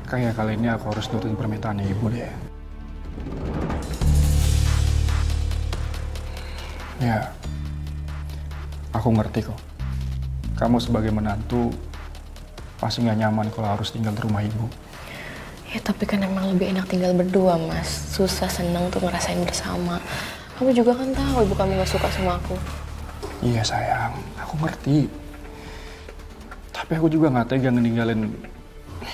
Kayak kali ini aku harus nurutin permintaannya ibu deh. Ya, aku ngerti kok. Kamu sebagai menantu pasti nggak nyaman kalau harus tinggal di rumah ibu. Ya tapi kan emang lebih enak tinggal berdua, Mas. Susah seneng tuh ngerasain bersama. Kamu juga kan tahu ibu kamu gak suka sama aku. Iya sayang, aku ngerti. Tapi aku juga nggak tega ninggalin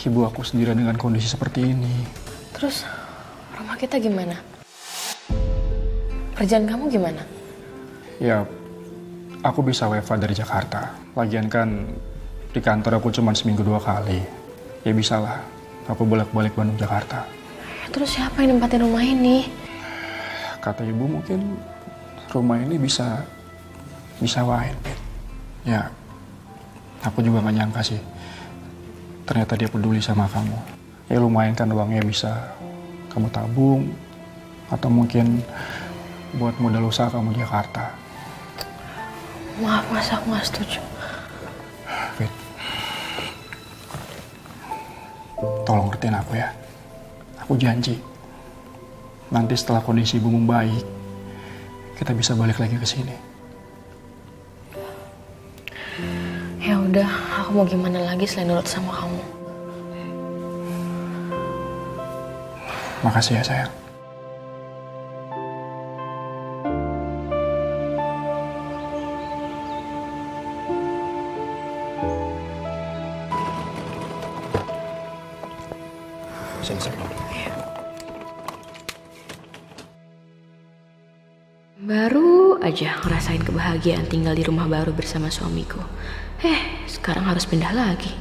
ibu aku sendirian dengan kondisi seperti ini. Terus rumah kita gimana? Kerjaan kamu gimana? Ya, aku bisa WFH dari Jakarta. Lagian kan di kantor aku cuma seminggu 2 kali. Ya bisa lah, aku bolak-balik Bandung Jakarta. Terus siapa yang nempatin rumah ini? Kata ibu mungkin rumah ini bisa wain. Ya, aku juga gak nyangka sih. Ternyata dia peduli sama kamu. Ya lumayan kan uangnya bisa kamu tabung. Atau mungkin buat modal usaha kamu di Jakarta. Maaf Mas, aku gak setuju. Fit, tolong ngertiin aku ya. Aku janji, nanti setelah kondisi ibu membaik, kita bisa balik lagi ke sini. Ya udah, aku mau gimana lagi selain nurut sama kamu. Makasih ya sayang. Baru aja ngerasain kebahagiaan tinggal di rumah baru bersama suamiku. Sekarang harus pindah lagi.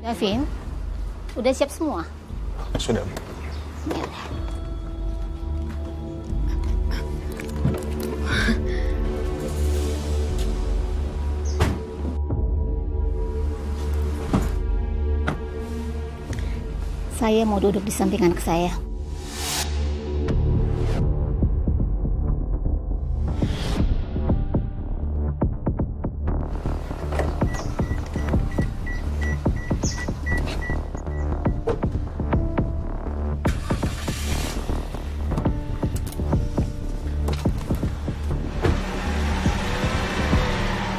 Davin, udah siap semua? Sudah. Ya udah. Saya mau duduk di samping anak saya.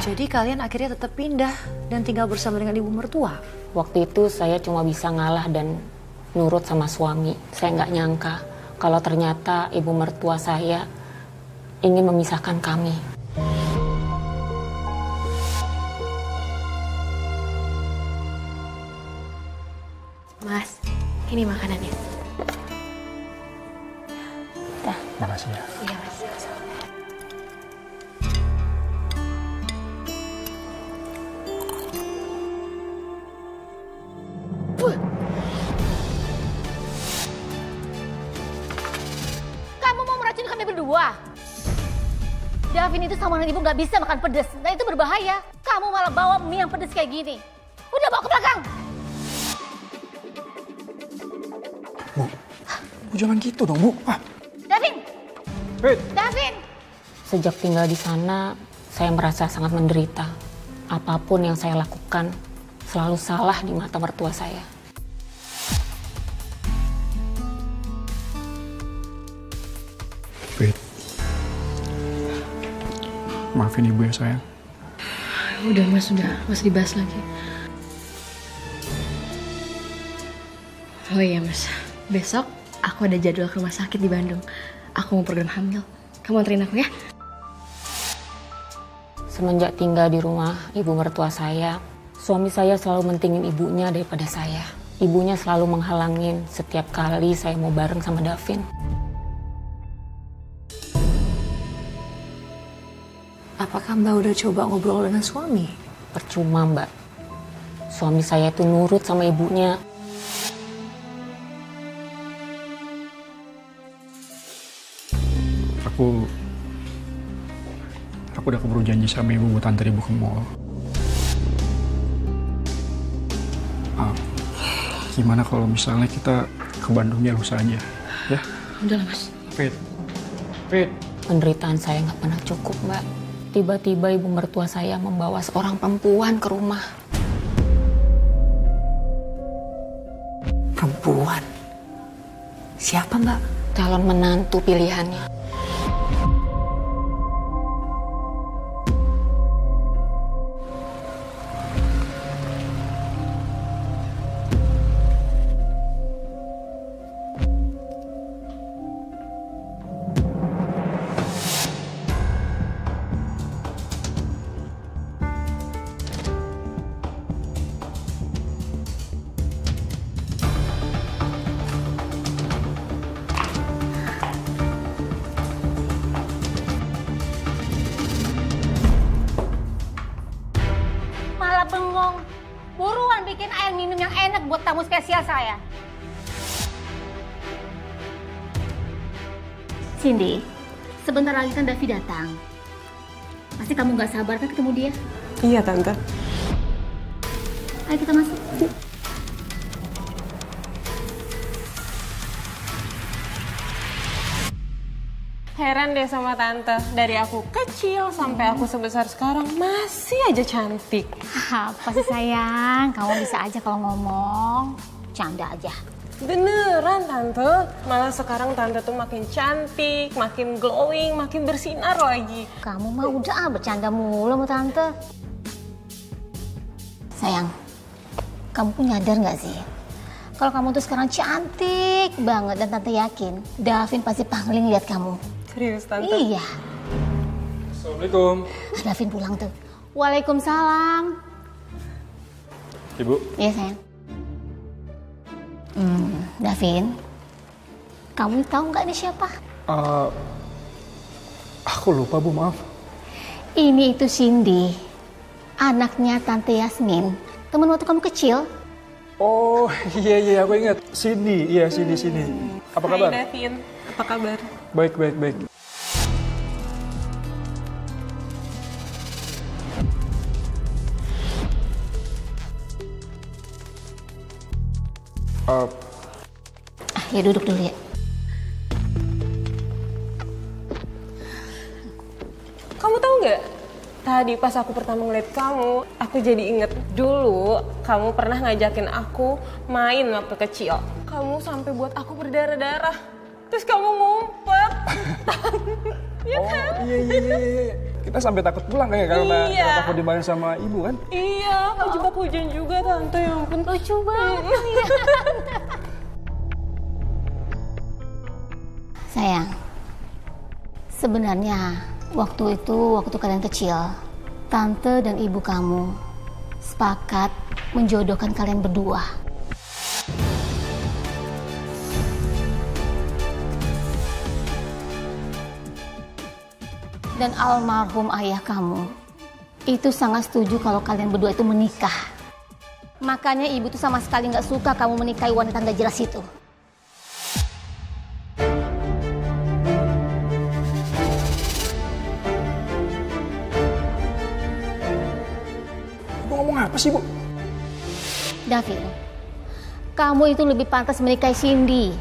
Jadi kalian akhirnya tetap pindah dan tinggal bersama dengan ibu mertua? Waktu itu saya cuma bisa ngalah dan nurut sama suami. Saya nggak nyangka kalau ternyata ibu mertua saya ingin memisahkan kami. Mas, ini makanannya. Makasih ya. Iya Mas. Kamu mau meracuni kami berdua? Davin itu sama ibu nggak bisa makan pedas, dan itu berbahaya. Kamu malah bawa mie yang pedas kayak gini. Udah bawa ke belakang. Bu, jangan gitu dong, Bu. Davin! Fit! Davin! Sejak tinggal di sana, saya merasa sangat menderita. Apapun yang saya lakukan selalu salah di mata mertua saya. Fit. Maafin ibu ya sayang. Udah Mas, udah. Mas dibahas lagi. Oh iya Mas, besok aku ada jadwal ke rumah sakit di Bandung. Aku mau program hamil. Kamu anterin aku ya? Semenjak tinggal di rumah ibu mertua saya, suami saya selalu mentingin ibunya daripada saya. Ibunya selalu menghalangin setiap kali saya mau bareng sama Davin. Apakah Mbak udah coba ngobrol dengan suami? Percuma, Mbak. Suami saya itu nurut sama ibunya. Aku udah keburu janji sama ibu buat antar ibu ke mall. Gimana kalau misalnya kita ke Bandungnya lusa aja? Ya. Udahlah Mas. Fit. Fit. Penderitaan saya nggak pernah cukup, Mbak. Tiba-tiba ibu mertua saya membawa seorang perempuan ke rumah. Perempuan? Siapa, Mbak? Calon menantu pilihannya. Malah bengong. Buruan bikin air minum yang enak buat tamu spesial saya. Cindy, sebentar lagi kan Davi datang. Pasti kamu gak sabar kan ketemu dia? Iya, Tante. Ayo kita masuk. Heran deh sama Tante. Dari aku kecil sampai aku sebesar sekarang masih aja cantik. Apa sih sayang? Kamu bisa aja kalau ngomong. Canda aja. Beneran Tante. Malah sekarang Tante tuh makin cantik, makin glowing, makin bersinar lagi. Kamu mah udah bercanda mulu sama Tante. Sayang, kamu pun nyadar gak sih? Kalau kamu tuh sekarang cantik banget dan Tante yakin Davin pasti pangling lihat kamu. Serius Tante? Iya. Assalamualaikum. Davin pulang tuh. Waalaikumsalam. Ibu. Iya sayang. Davin, kamu tahu nggak ini siapa? Aku lupa Bu, maaf. Ini itu Cindy, anaknya Tante Yasmin, teman waktu kamu kecil. Oh iya aku ingat. Cindy, iya Cindy. Apa kabar? Hai Davin, apa kabar? Baik. Ya duduk dulu ya. Kamu tahu nggak? Tadi pas aku pertama ngeliat kamu, aku jadi inget dulu kamu pernah ngajakin aku main waktu kecil. Kamu sampai buat aku berdarah-darah. Terus kamu ngumpet. Ya kan? Iya. Kita sampai takut pulang kayak karena takut dimarahin sama ibu kan? Iya, aku jebak hujan juga Tante, ya ampun. Lucu banget. Iya. Sayang, sebenarnya waktu kalian kecil, Tante dan ibu kamu sepakat menjodohkan kalian berdua. Dan almarhum ayah kamu itu sangat setuju kalau kalian berdua itu menikah. Makanya ibu tuh sama sekali nggak suka kamu menikahi wanita nggak jelas itu. Ibu ngomong apa sih, Bu? Davin, kamu itu lebih pantas menikahi Cindy.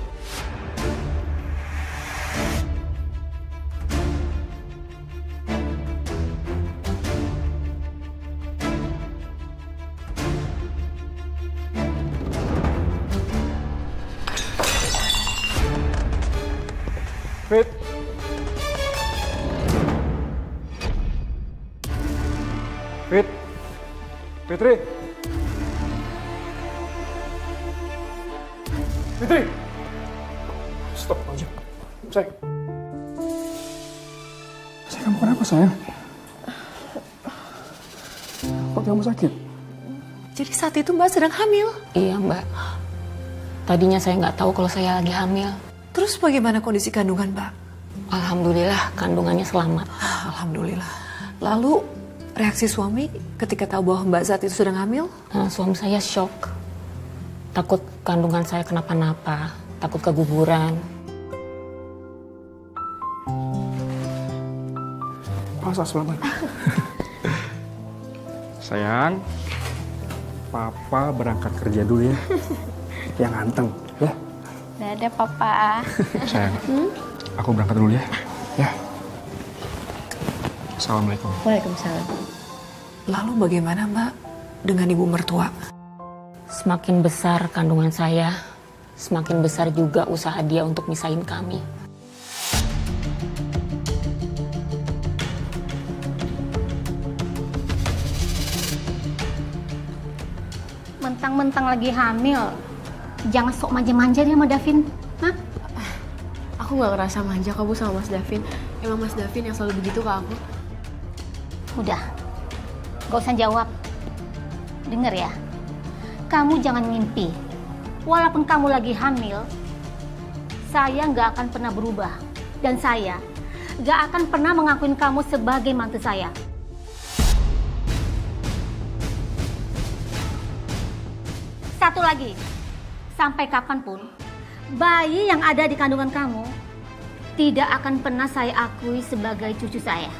Fit. Fitri. Stop aja. Sayang. Kamu kenapa sayang? Kok kamu sakit? Jadi saat itu Mbak sedang hamil? Iya Mbak. Tadinya saya nggak tahu kalau saya lagi hamil. Terus bagaimana kondisi kandungan Mbak? Alhamdulillah kandungannya selamat. Alhamdulillah. Lalu reaksi suami ketika tahu bahwa Mbak saat itu sedang hamil? Suami saya shock. Takut kandungan saya kenapa-napa. Takut keguguran. Pasas pelan. Sayang, Papa berangkat kerja dulu ya. Yang ganteng, ya. Dadah papa. Sayang, aku berangkat dulu ya. Ya. Assalamualaikum. Waalaikumsalam. Lalu bagaimana Mbak dengan ibu mertua? Semakin besar kandungan saya, semakin besar juga usaha dia untuk misahin kami. Mentang-mentang lagi hamil, jangan sok manja-manja dia sama Davin. Hah? Aku nggak ngerasa manja kok Bu sama Mas Davin. Emang Mas Davin yang selalu begitu ke aku. Udah, gak usah jawab. Dengar ya, kamu jangan mimpi. Walaupun kamu lagi hamil, saya gak akan pernah berubah. Dan saya gak akan pernah mengakuin kamu sebagai mantu saya. Satu lagi, sampai kapanpun, bayi yang ada di kandungan kamu tidak akan pernah saya akui sebagai cucu saya.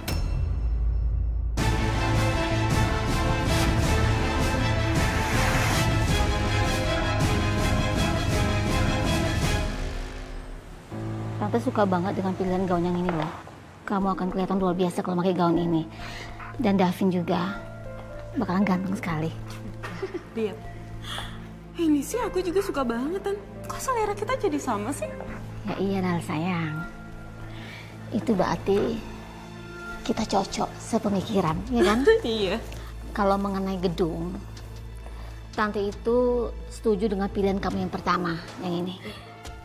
Tante suka banget dengan pilihan gaun yang ini loh. Kamu akan kelihatan luar biasa kalau pakai gaun ini. Dan Davin juga bakalan ganteng sekali. Lihat. Ini sih aku juga suka banget, Tan. Kok selera kita jadi sama sih? Ya iya Nal sayang. Itu berarti kita cocok sepemikiran, ya kan? Iya. Kalau mengenai gedung, Tante itu setuju dengan pilihan kamu yang pertama, yang ini.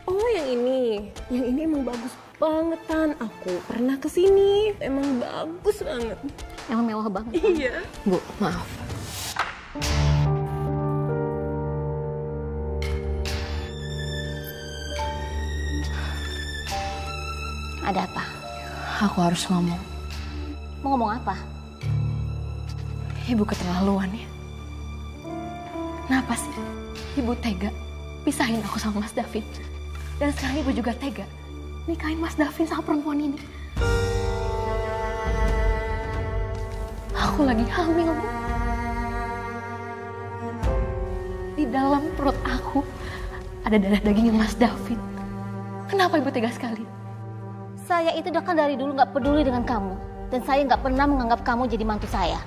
Oh, yang ini. Yang ini emang bagus banget, Tan. Aku pernah kesini. Emang bagus banget. Emang mewah banget. Iya. Bu, maaf. Ada apa? Aku harus ngomong. Mau ngomong apa? Ibu keterlaluan ya. Kenapa sih Ibu tega pisahin aku sama Mas Davin? Dan sekarang Ibu juga tega nikahin Mas Davin sama perempuan ini. Aku lagi hamil, Bu. Di dalam perut aku ada darah dagingnya Mas Davin. Kenapa Ibu tega sekali? Saya itu udah kan dari dulu nggak peduli dengan kamu. Dan saya nggak pernah menganggap kamu jadi mantu saya.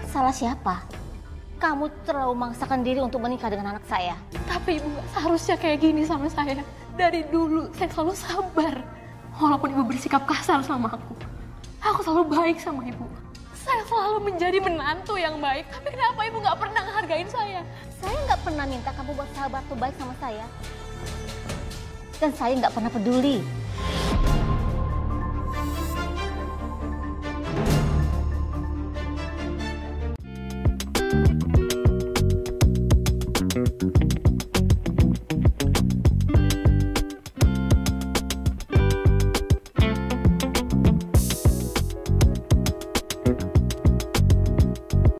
Salah siapa? Kamu terlalu memaksakan diri untuk menikah dengan anak saya. Tapi Ibu gak seharusnya kayak gini sama saya. Dari dulu saya selalu sabar. Walaupun Ibu bersikap kasar sama aku selalu baik sama Ibu. Saya selalu menjadi menantu yang baik. Tapi kenapa Ibu gak pernah ngehargain saya? Saya nggak pernah minta kamu buat sahabat tuh baik sama saya. Dan saya nggak pernah peduli